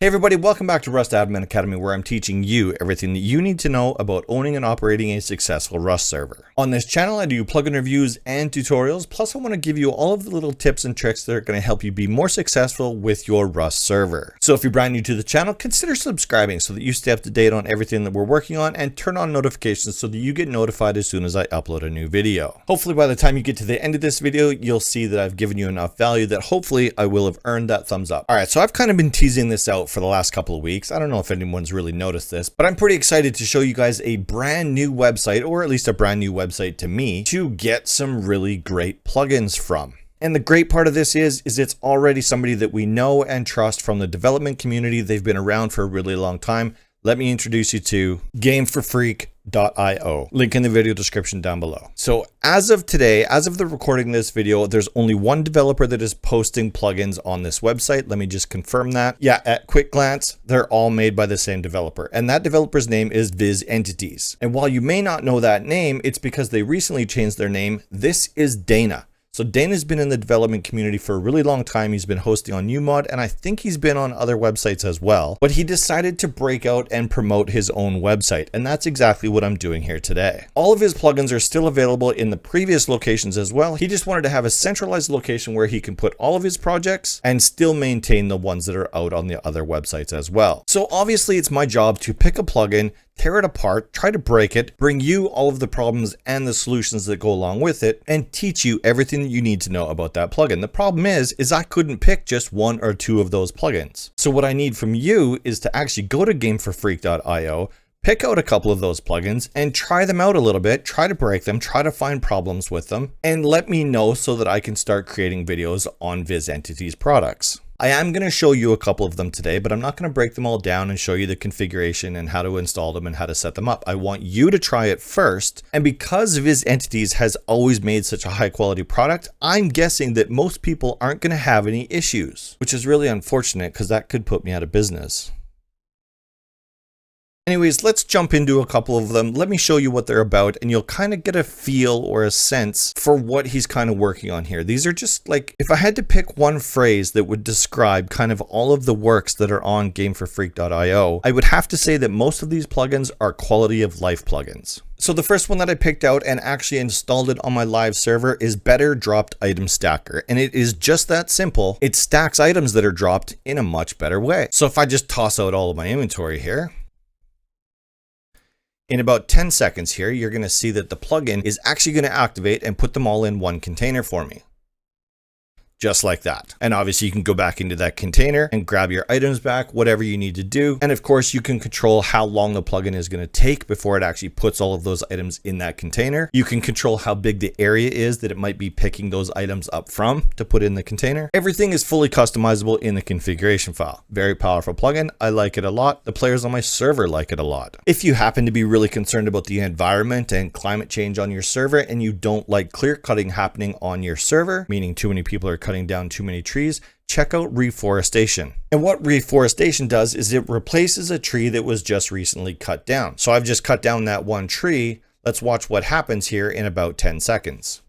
Hey everybody, welcome back to Rust Admin Academy, where I'm teaching you everything that you need to know about owning and operating a successful Rust server. On this channel, I do plugin reviews and tutorials, plus I want to give you all of the little tips and tricks that are going to help you be more successful with your Rust server. So if you're brand new to the channel, consider subscribing so that you stay up to date on everything that we're working on, and turn on notifications so that you get notified as soon as I upload a new video. Hopefully by the time you get to the end of this video, you'll see that I've given you enough value that hopefully I will have earned that thumbs up. All right, so I've kind of been teasing this out for the last couple of weeks. I don't know if anyone's really noticed this, but I'm pretty excited to show you guys a brand new website, or at least a brand new website to me, to get some really great plugins from. And the great part of this is it's already somebody that we know and trust from the development community. They've been around for a really long time. Let me introduce you to GameForFreak.io. Link in the video description down below. So as of today, as of the recording of this video, there's only one developer that is posting plugins on this website. Let me just confirm that. Yeah, at quick glance, they're all made by the same developer. And that developer's name is Viz Entities. And while you may not know that name, it's because they recently changed their name. This is Dana. So Dana's been in the development community for a really long time. He's been hosting on UMod, and I think he's been on other websites as well. But he decided to break out and promote his own website, and that's exactly what I'm doing here today. All of his plugins are still available in the previous locations as well. He just wanted to have a centralized location where he can put all of his projects and still maintain the ones that are out on the other websites as well. So obviously it's my job to pick a plugin, tear it apart, try to break it, bring you all of the problems and the solutions that go along with it, and teach you everything that you need to know about that plugin. The problem is I couldn't pick just one or two of those plugins. So what I need from you is to actually go to GameForFreak.io, pick out a couple of those plugins and try them out a little bit, try to break them, try to find problems with them, and let me know so that I can start creating videos on Viz Entities products. I am going to show you a couple of them today, but I'm not going to break them all down and show you the configuration and how to install them and how to set them up. I want you to try it first. And because Viz Entities has always made such a high quality product, I'm guessing that most people aren't going to have any issues, which is really unfortunate because that could put me out of business. Anyways, let's jump into a couple of them. Let me show you what they're about, and you'll kind of get a feel or a sense for what he's kind of working on here. These are just like, if I had to pick one phrase that would describe kind of all of the works that are on GameForFreak.io, I would have to say that most of these plugins are quality of life plugins. So the first one that I picked out and actually installed it on my live server is BetterItemDropStacker. And it is just that simple. It stacks items that are dropped in a much better way. So if I just toss out all of my inventory here, in about 10 seconds here, you're going to see that the plugin is actually going to activate and put them all in one container for me. Just like that. And obviously you can go back into that container and grab your items back, whatever you need to do. And of course you can control how long the plugin is going to take before it actually puts all of those items in that container. You can control how big the area is that it might be picking those items up from to put in the container. Everything is fully customizable in the configuration file. Very powerful plugin. I like it a lot. The players on my server like it a lot. If you happen to be really concerned about the environment and climate change on your server, and you don't like clear cutting happening on your server, meaning too many people are cutting down too many trees, check out Reforestation. And what Reforestation does is it replaces a tree that was just recently cut down. So I've just cut down that one tree. Let's watch what happens here in about 10 seconds.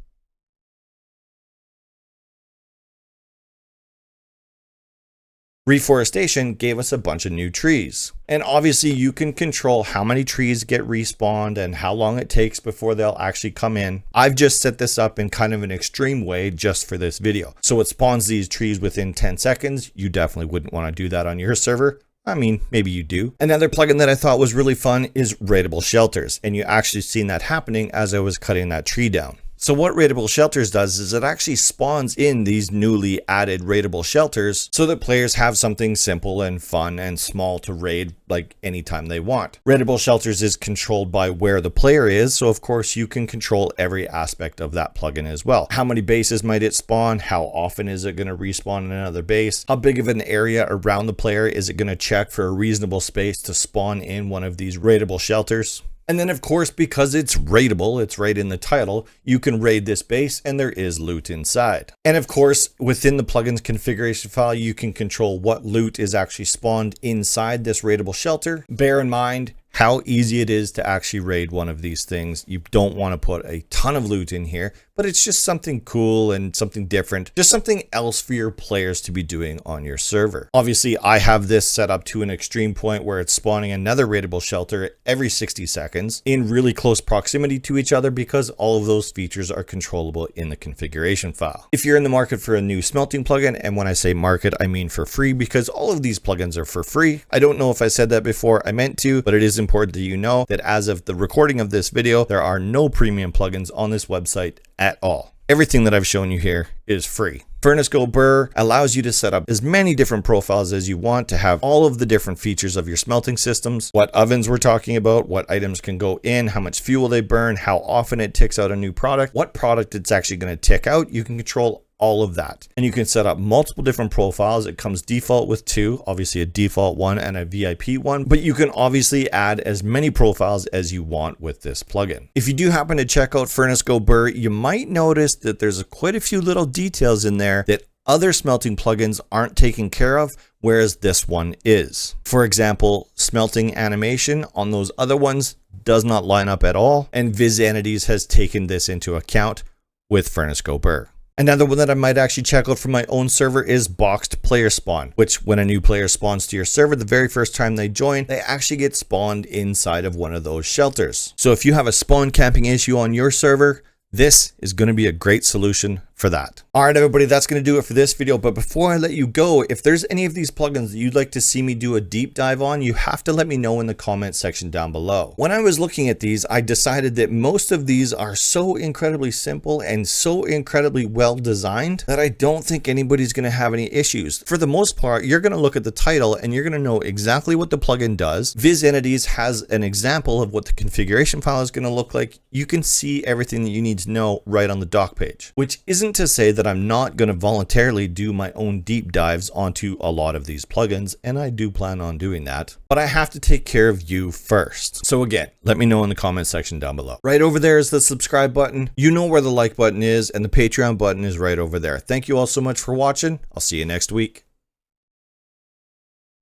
Reforestation gave us a bunch of new trees. And obviously you can control how many trees get respawned and how long it takes before they'll actually come in. I've just set this up in kind of an extreme way just for this video. So it spawns these trees within 10 seconds. You definitely wouldn't want to do that on your server. I mean, maybe you do. Another plugin that I thought was really fun is RaidableShelters. And you actually seen that happening as I was cutting that tree down. So what RaidableShelters does is it actually spawns in these newly added raidable shelters so that players have something simple and fun and small to raid like anytime they want. RaidableShelters is controlled by where the player is, so of course you can control every aspect of that plugin as well. How many bases might it spawn? How often is it going to respawn in another base? How big of an area around the player is it going to check for a reasonable space to spawn in one of these raidable shelters? And then of course, because it's raidable, it's right in the title, you can raid this base and there is loot inside. And of course, within the plugin's configuration file, you can control what loot is actually spawned inside this raidable shelter. Bear in mind, how easy it is to actually raid one of these things. You don't want to put a ton of loot in here, but it's just something cool and something different, just something else for your players to be doing on your server. Obviously, I have this set up to an extreme point where it's spawning another raidable shelter every 60 seconds in really close proximity to each other because all of those features are controllable in the configuration file. If you're in the market for a new smelting plugin, and when I say market, I mean for free, because all of these plugins are for free. I don't know if I said that before, I meant to, but it is important that you know that as of the recording of this video, there are no premium plugins on this website at all. Everything that I've shown you here is free. Go Brrr allows you to set up as many different profiles as you want to have all of the different features of your smelting systems, what ovens we're talking about, what items can go in, how much fuel they burn, how often it ticks out a new product, what product it's actually going to tick out. You can control all of that. And you can set up multiple different profiles. It comes default with 2, obviously a default one and a VIP one, but you can obviously add as many profiles as you want with this plugin. If you do happen to check out Go Brrr, you might notice that there's quite a few little details in there that other smelting plugins aren't taking care of, whereas this one is. For example, smelting animation on those other ones does not line up at all, and VizAnities has taken this into account with Go Brrr. Another one that I might actually check out for my own server is BoxedPlayerSpawn, which when a new player spawns to your server, the very first time they join, they actually get spawned inside of one of those shelters. So if you have a spawn camping issue on your server, this is going to be a great solution for that. All right, everybody, that's going to do it for this video. But before I let you go, if there's any of these plugins that you'd like to see me do a deep dive on, you have to let me know in the comment section down below. When I was looking at these, I decided that most of these are so incredibly simple and so incredibly well designed that I don't think anybody's going to have any issues. For the most part, you're going to look at the title and you're going to know exactly what the plugin does. VizAnities has an example of what the configuration file is going to look like. You can see everything that you need to know right on the doc page, which isn't to say that I'm not going to voluntarily do my own deep dives onto a lot of these plugins, and I do plan on doing that, but I have to take care of you first. So again, let me know in the comment section down below. Right over there is the subscribe button. You know where the like button is, and the Patreon button is right over there. Thank you all so much for watching. I'll see you next week.